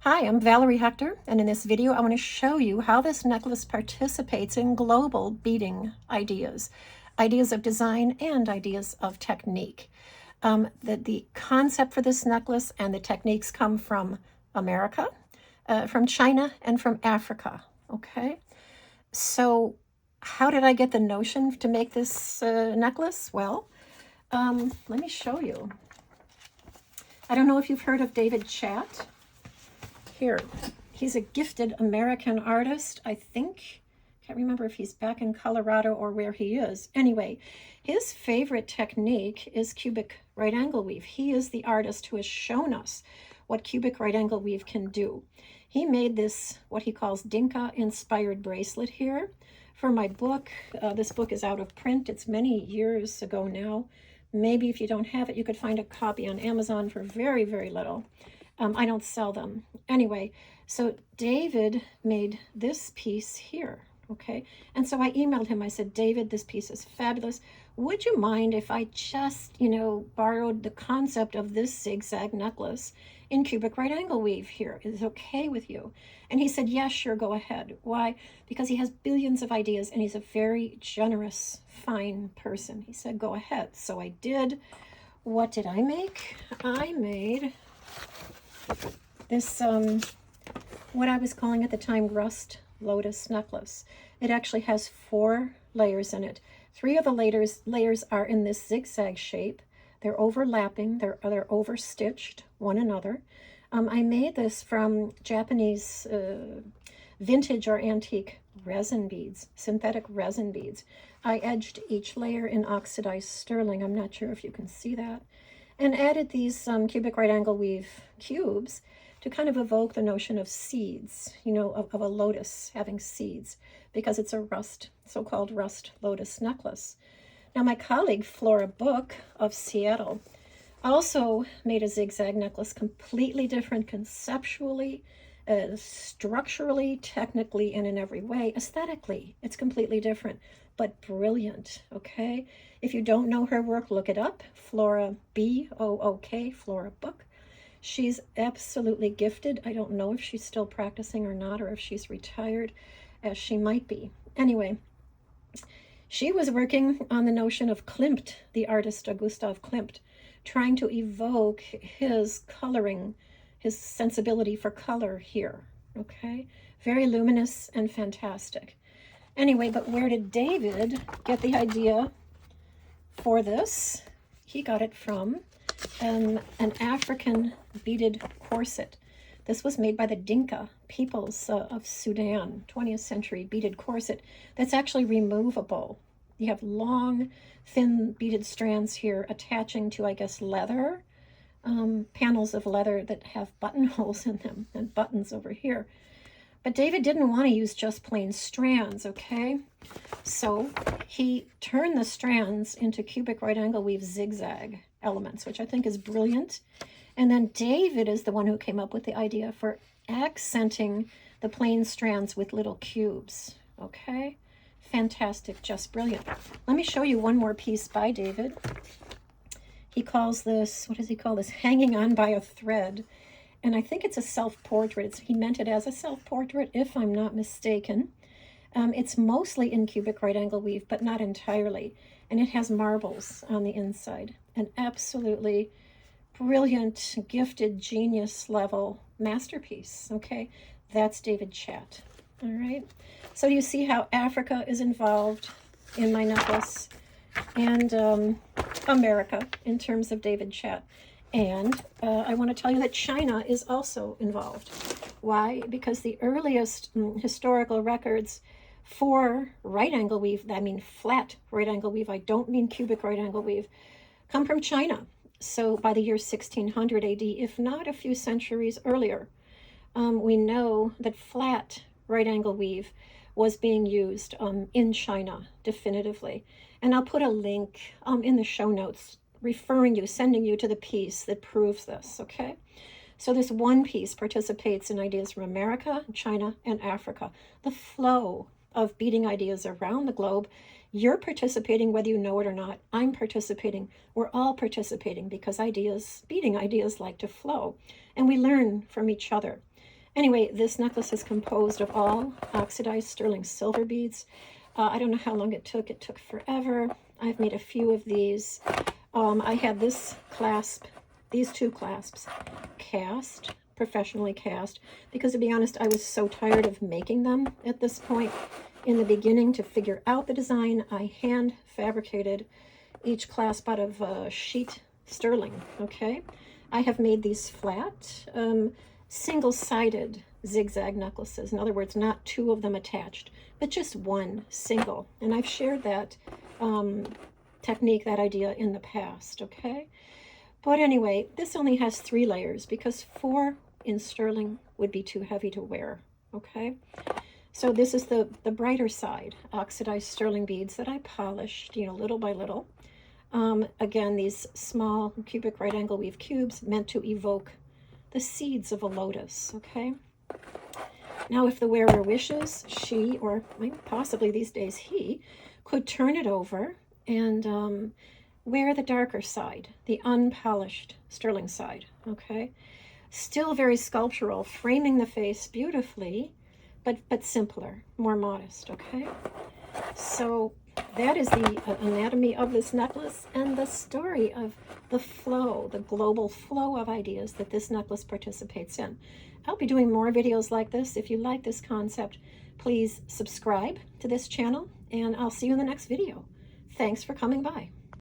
Hi, I'm Valerie Hector, and in this video I want to show you how this necklace participates in global beading ideas, ideas of design and ideas of technique. The concept for this necklace and the techniques come from America, from China, and from Africa, okay? So how did I get the notion to make this necklace? Well, let me show you. I don't know if you've heard of David Chat. Here, he's a gifted American artist, I think. Can't remember if he's back in Colorado or where he is. Anyway, his favorite technique is cubic right angle weave. He is the artist who has shown us what cubic right angle weave can do. He made this, what he calls Dinka inspired bracelet here for my book. This book is out of print. It's many years ago now. Maybe if you don't have it, you could find a copy on Amazon for very, very little. I don't sell them. Anyway, so David made this piece here, okay? And so I emailed him. I said, David, this piece is fabulous. Would you mind if I just, borrowed the concept of this zigzag necklace in cubic right angle weave here? Is it okay with you? And he said, yes, sure, go ahead. Why? Because he has billions of ideas and he's a very generous, fine person. He said, go ahead. So I did. What did I make? I made this, what I was calling at the time, rust Lotus necklace. It actually has 4 layers in it. 3 of the layers are in this zigzag shape. They're overlapping, they're over-stitched one another. I made this from Japanese vintage or antique resin beads, synthetic resin beads. I edged each layer in oxidized sterling. I'm not sure if you can see that. And added these cubic right angle weave cubes to kind of evoke the notion of seeds, of a lotus having seeds, because it's a so-called rust lotus necklace. Now, my colleague Flora Book of Seattle also made a zigzag necklace, completely different conceptually, structurally, technically, and in every way. Aesthetically, it's completely different, but brilliant, okay? If you don't know her work, look it up. Flora, B-O-O-K, Flora Book. She's absolutely gifted. I don't know if she's still practicing or not, or if she's retired, as she might be. Anyway, she was working on the notion of Klimt, the artist Gustav Klimt, trying to evoke his coloring, his sensibility for color here, okay? Very luminous and fantastic. Anyway, but where did David get the idea for this? He got it from an African beaded corset. This was made by the Dinka peoples of Sudan, 20th century beaded corset that's actually removable. You have long, thin beaded strands here attaching to, I guess, leather, panels of leather that have buttonholes in them and buttons over here. But David didn't want to use just plain strands, okay? So he turned the strands into cubic right angle weave zigzag elements, which I think is brilliant. And then David is the one who came up with the idea for accenting the plain strands with little cubes, okay? Fantastic, just brilliant. Let me show you one more piece by David. He calls this, what does he call this? Hanging on by a thread. And I think it's a self-portrait. He meant it as a self-portrait, if I'm not mistaken. It's mostly in cubic right angle weave, but not entirely. And it has marbles on the inside. An absolutely brilliant, gifted, genius level masterpiece, okay? That's David Chat, all right? So you see how Africa is involved in my necklace and America in terms of David Chat. And I want to tell you that China is also involved. Why? Because the earliest historical records for right angle weave, I mean flat right angle weave, I don't mean cubic right angle weave, come from China. So by the year 1600 AD, if not a few centuries earlier, we know that flat right angle weave was being used in China definitively. And I'll put a link in the show notes sending you to the piece that proves this, okay? So this one piece participates in ideas from America, China, and Africa. The flow of beading ideas around the globe. You're participating whether you know it or not. I'm participating. We're all participating because beading ideas like to flow. And we learn from each other. Anyway, this necklace is composed of all oxidized sterling silver beads. I don't know how long it took. It took forever. I've made a few of these. I had this clasp, these two clasps, cast, professionally cast, because to be honest, I was so tired of making them at this point. In the beginning, to figure out the design, I hand fabricated each clasp out of sheet sterling, okay? I have made these flat, single-sided zigzag necklaces. In other words, not two of them attached, but just one single. And I've shared that technique, that idea in the past, okay? But anyway, this only has 3 layers because 4 in sterling would be too heavy to wear, okay? So this is the brighter side, oxidized sterling beads that I polished, you know, little by little. Again, these small cubic right angle weave cubes meant to evoke the seeds of a lotus, okay? Now, if the wearer wishes, she, or possibly these days he, could turn it over and wear the darker side, the unpolished sterling side, okay? Still very sculptural, framing the face beautifully, but simpler, more modest, okay? So that is the anatomy of this necklace and the story of the flow, the global flow of ideas that this necklace participates in. I'll be doing more videos like this. If you like this concept, please subscribe to this channel, and I'll see you in the next video. Thanks for coming by.